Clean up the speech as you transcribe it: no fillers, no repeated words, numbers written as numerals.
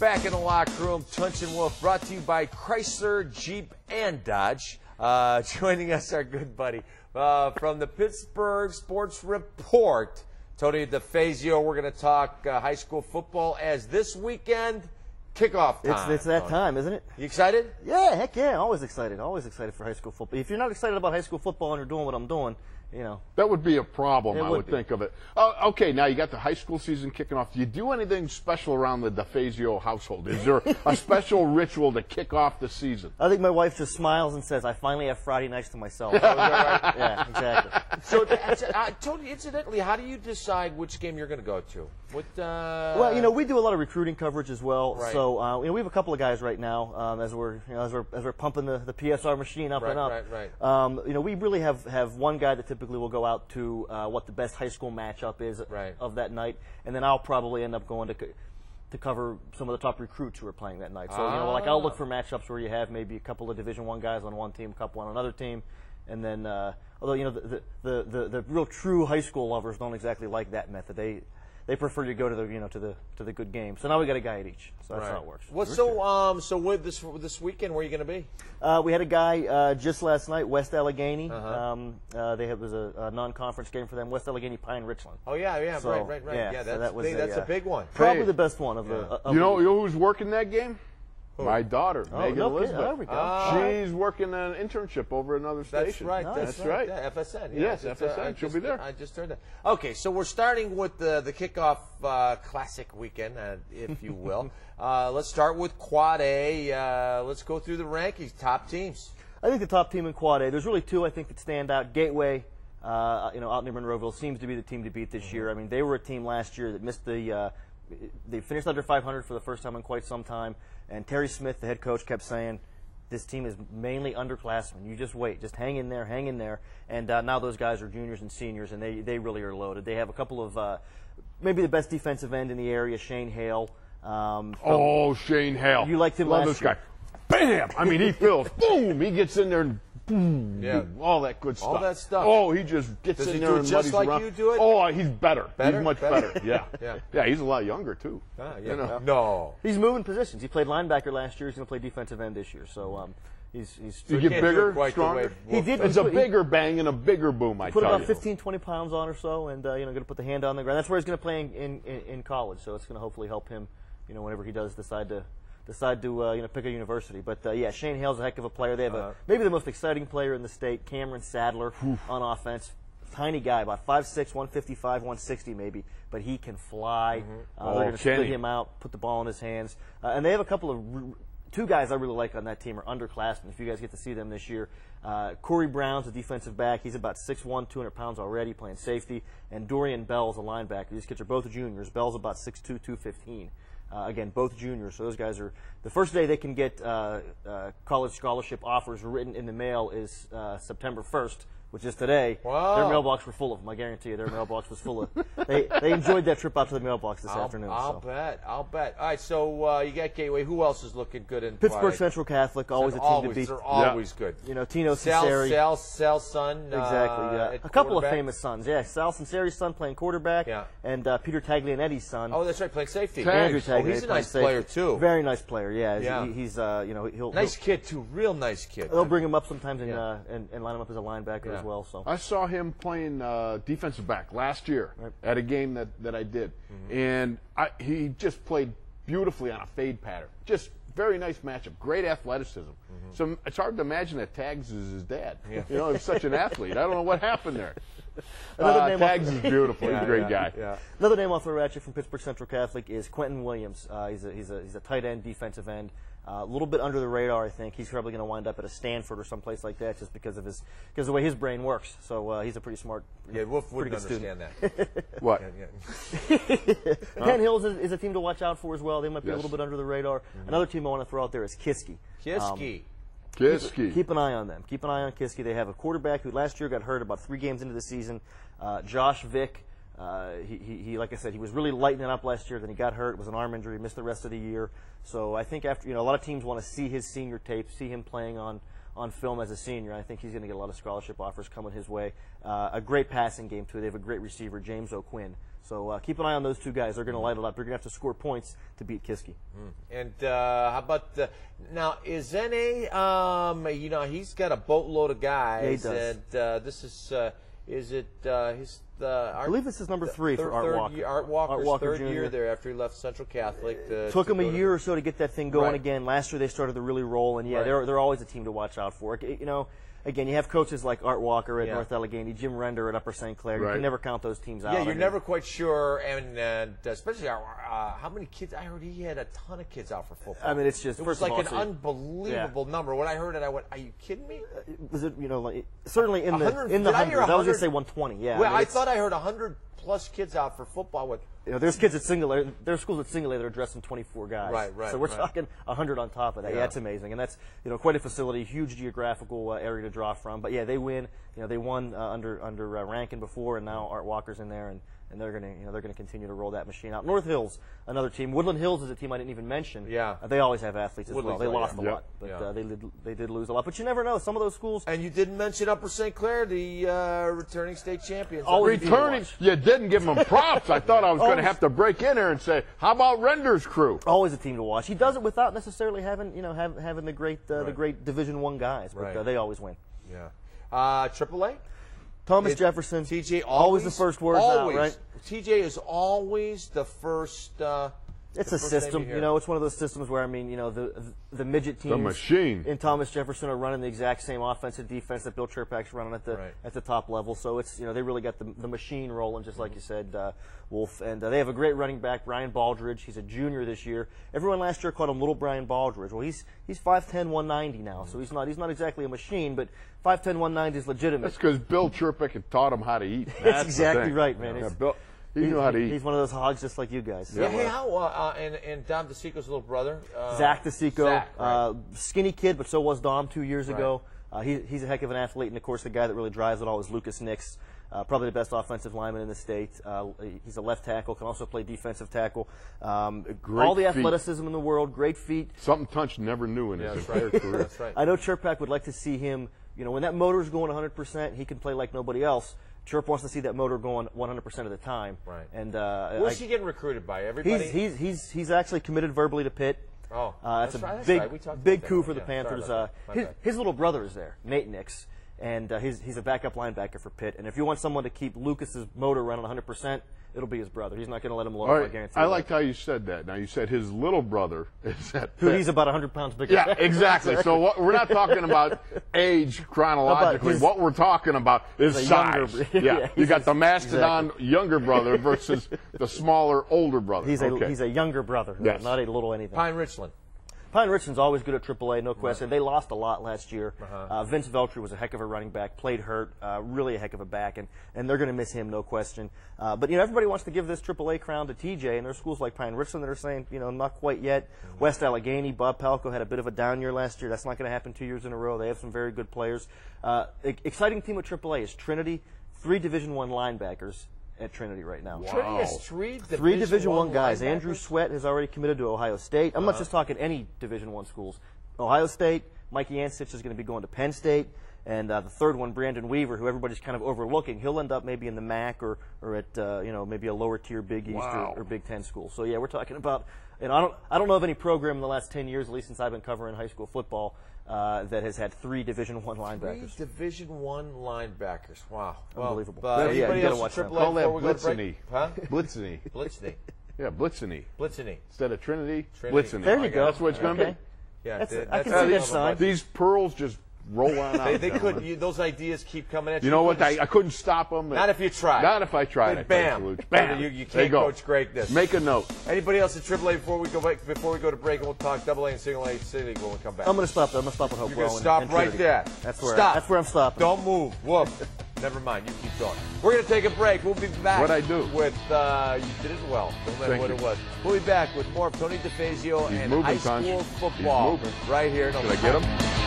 Back in the locker room, Tunch and Wolf, brought to you by Chrysler, Jeep, and Dodge. Joining us, our good buddy from the Pittsburgh Sports Report, Tony DeFazio. We're going to talk high school football as this weekend kickoff time. It's that time, isn't it? You excited? Yeah, heck yeah. Always excited. Always excited for high school football. If you're not excited about high school football and you're doing what I'm doing, you know. That would be a problem, I would be. think of it. Okay, now you got the high school season kicking off. Do you do anything special around the DeFazio household? Is there a special ritual to kick off the season? I think my wife just smiles and says, I finally have Friday nights to myself. Is that right? Yeah, exactly. So, Tony, incidentally, how do you decide which game you're going to go to? Well, you know, we do a lot of recruiting coverage as well. Right. So, you know, we have a couple of guys right now as we're pumping the PSR machine up and up. Right. You know, we really have one guy that typically will go out to what the best high school matchup is of that night, and then I'll probably end up going to cover some of the top recruits who are playing that night. So, you know, like I'll look for matchups where you have maybe a couple of Division I guys on one team, a couple on another team, and then although you know the real true high school lovers don't exactly like that method. They prefer to go to the good games. So now we got a guy at each. So that's how it works. Well, so with this weekend, where are you going to be? We had a guy just last night, West Allegheny. It was a non-conference game for them. West Allegheny, Pine Richland. Oh yeah, so, right. Yeah, That's a big one. Probably the best one of the. You know who's working that game? My daughter, Megan Elizabeth. There we go. She's working an internship over another station. That's right. Yeah, FSN. Yeah, yes, FSN. She'll be there. I just heard that. Okay, so we're starting with the kickoff classic weekend, if you will. Let's start with Quad A. Let's go through the rankings. Top teams. I think the top team in Quad A. There's really two I think that stand out. Gateway, you know, out near Monroeville seems to be the team to beat this year. I mean, they were a team last year that missed the. They finished under 500 for the first time in quite some time. And Terry Smith, the head coach, kept saying, this team is mainly underclassmen. You just wait. Just hang in there, hang in there. And now those guys are juniors and seniors, and they really are loaded. They have a couple of maybe the best defensive end in the area, Shane Hale. Shane Hale. You liked him Love last this guy. Bam! I mean, he fills. Boom! He gets in there and boom. Yeah. All that good stuff. All that stuff. Oh, he just gets in there and just muddies like around. you do it? Oh, he's better. Better? He's much better. Yeah. Yeah. He's a lot younger, too. You know. No. He's moving positions. He played linebacker last year. He's going to play defensive end this year. So he's you get bigger, stronger? He did. It's a bigger bang and a bigger boom, I tell you. Put about 15, 20 pounds on or so, and you know, going to put the hand on the ground. That's where he's going to play in college. So it's going to hopefully help him, you know, whenever he does decide to you know, pick a university. But yeah, Shane Hale's a heck of a player. They have maybe the most exciting player in the state, Cameron Sadler, on offense. Tiny guy, about 5'6", 155, 160 maybe, but he can fly. They're going to split him out, put the ball in his hands, and they have a couple of two guys I really like on that team are underclassmen. If you guys get to see them this year, Corey Brown's a defensive back. He's about 6'1", 200 pounds already, playing safety, and Dorian Bell's a linebacker. These kids are both juniors. Bell's about 6'2", 215. Again, both juniors, so those guys are – the first day they can get college scholarship offers written in the mail is September 1st, which is today. Wow. Their mailbox were full of them. I guarantee you their mailbox was full of – they enjoyed that trip out to the mailbox this afternoon. I'll bet. All right, so you got Gateway. Who else is looking good in Pittsburgh Central Catholic, always a team to beat. They're always good. You know, Tino Cesari. Sal's son. Exactly, yeah. A couple of famous sons, yeah. Sal Cesari's son playing quarterback, and Peter Taglianetti's son. Oh, that's right, playing safety. Andrew Taglianetti. He's a nice player, too. Very nice player, yeah. He's you know, he'll nice kid, too. Real nice kid. They'll bring him up sometimes and line him up as a linebacker as well. So I saw him playing defensive back last year at a game that I did, and he just played beautifully on a fade pattern. Just very nice matchup, great athleticism. So it's hard to imagine that Tags is his dad. You know, he's such an athlete. I don't know what happened there. Tags is beautiful. He's a great guy. Another name off the ratchet from Pittsburgh Central Catholic is Quentin Williams. He's a tight end, defensive end. A little bit under the radar, I think. He's probably going to wind up at a Stanford or someplace like that, just because of the way his brain works. So he's a pretty smart. Yeah, Wolf wouldn't understand that. What? Penn Hills is a team to watch out for as well. They might be a little bit under the radar. Another team I want to throw out there is Kiski. Keep an eye on them. Keep an eye on Kiski. They have a quarterback who last year got hurt about 3 games into the season. Josh Vick. He like I said, he was really lighting it up last year. Then he got hurt. It was an arm injury. He missed the rest of the year. So I think after, you know, a lot of teams want to see his senior tape, see him playing on film as a senior. I think he's going to get a lot of scholarship offers coming his way. A great passing game too. They have a great receiver, James O'Quinn. So keep an eye on those two guys. They're going to light it up. They're going to have to score points to beat Kiski. And how about now Izene? You know, he's got a boatload of guys. Yeah, he does. And this is it his? I believe this is number 3 for Art Walker. Art Walker's third Jr. year there after he left Central Catholic. Took him a year or so to get that thing going Right. again. Last year they started to really roll, and yeah, Right. they're always a team to watch out for. You know, again, you have coaches like Art Walker at Yeah. North Allegheny, Jim Render at Upper St. Clair. You Right. can never count those teams out. Yeah, I you're mean, never quite sure, and especially how many kids. I heard he had a ton of kids out for football. I mean, it's just it was first like of an all, unbelievable number. When I heard it, I went, "Are you kidding me?" Was it, you know, like, certainly in the 100 in the did I hear hundreds. I was going 100? to say 120. Yeah. Well, I it's- thought I heard 100+ kids out for football. What? You know, there's kids at Singular. There's schools at Singular that are dressing 24 guys. Right, So we're right. talking 100 on top of that. Yeah, it's amazing, and that's quite a facility, huge geographical area to draw from. But yeah, they win. You know, they won under Rankin before, and now Art Walker's in there, and they're gonna continue to roll that machine out. North Hills, another team. Woodland Hills is a team I didn't even mention. Yeah. They always have athletes as Woodland well. They Hill, lost yeah. a Yeah. lot, but Yeah. they did lose a lot. But you never know. Some of those schools. And you didn't mention Upper St. Clair, the returning state champions. Always Returning, you didn't give him props. I thought I was going to Always. have to break in there and say, how about Render's crew? Always a team to watch. He does it without necessarily having having the great Right. Division I guys, but Right. they always win. Yeah. AAA. Thomas Jefferson, TJ always the first words always. out, right? TJ is always the first. It's the a first name system, you hear. you know. It's one of those systems where the midget teams, machine. in Thomas Jefferson are running the exact same offense and defense that Bill Chirpak's running at the top level. So it's they really got the machine rolling, just like you said, Wolf. And they have a great running back, Brian Baldridge. He's a junior this year. Everyone last year called him Little Brian Baldridge. Well, he's 5'10", 190 now, so he's not exactly a machine, but 5'10", 190 is legitimate. That's because Bill Chirpak had taught him how to eat. That's That's the exactly thing. right, man. Yeah, It's- Bill, he knew how to eat. He's one of those hogs just like you guys. Yeah. Hey, how and Dom DeSico's little brother, Zach DeSico, Zach, right. skinny kid, but so was Dom 2 years ago. He's a heck of an athlete, and of course the guy that really drives it all is Lucas Nix, probably the best offensive lineman in the state. He's a left tackle, can also play defensive tackle. All the feet. athleticism in the world, great feet. Something Tunch never knew in his that's entire right. career. That's right. I know Chirpak would like to see him, when that motor's going 100%, he can play like nobody else. Chirp wants to see that motor going 100% of the time. Right. And Where's he getting recruited by? Everybody. he's actually committed verbally to Pitt. Oh, It's that's a right, that's big, right. We talked big about coup that. for the Yeah, sorry Panthers. about that. My bad. His little brother is there, Nate Nix, and he's a backup linebacker for Pitt. And if you want someone to keep Lucas's motor running 100%, it'll be his brother. He's not going to let him low. All I right, guarantee. I you liked that. how you said that. Now, you said his little brother is at Who Pitt. he's about 100 pounds bigger. Yeah, exactly. So we're not talking about age chronologically. his- What we're talking about is the size. younger- Yeah, yeah, you got he's the mastodon younger brother versus the smaller older brother. He's Okay. a younger brother, Yes. not a little anything. Pine Richland. Pine Richland's always good at AAA, no question. They lost a lot last year. Uh-huh. Vince Veltri was a heck of a running back, played hurt, really a heck of a back, and they're going to miss him, no question. But everybody wants to give this AAA crown to TJ, and there's schools like Pine Richland that are saying, not quite yet. West Allegheny, Bob Palco had a bit of a down year last year. That's not going to happen 2 years in a row. They have some very good players. Exciting team with AAA is Trinity, 3 Division I linebackers at Trinity right now. Trinity has three Division I guys. linebackers. Andrew Sweat has already committed to Ohio State. I'm not just talking any Division I schools. Ohio State, Mikey Ansich is going to be going to Penn State. And the third one, Brandon Weaver, who everybody's kind of overlooking, he'll end up maybe in the MAC or at maybe a lower tier Big East or Big Ten school. So yeah, we're talking about. And I don't know of any program in the last 10 years, at least since I've been covering high school football, that has had 3 Division I linebackers. 3 Division I linebackers. Wow. Well, Unbelievable. Anybody Yeah, you gotta else watch at them. AAA Call that before we go to break? Blitzeny. Huh? Blitzeny. Blitzeny. Yeah, Blitzeny. Blitzeny. Instead of Trinity, Trinity. Blitzeny. There you go. That's what it's going to Okay. be. Yeah, I can see that sign. These pearls just roll on out. They gentlemen. could. Those ideas keep coming at you. You know what? I couldn't stop them. Not if you tried. Not if I tried. I Bam. tell you, Bam. You There can't go. coach greatness. Make a note. Anybody else at AAA before we go to break, and we'll talk AA and Single A City League when we come back. I'm going to stop there. I'm going to stop at Hopewell. You're going to stop and right Trinity. there. That's where I'm stopping. Don't move. Whoop. Never mind. You keep going. We're going to take a break. We'll be back. What'd I do? With you did it well. Don't matter Thank what you. it was. We'll be back with more of Tony DeFazio He's and moving, high Tunch. school He's football moving. right here. Did I get him?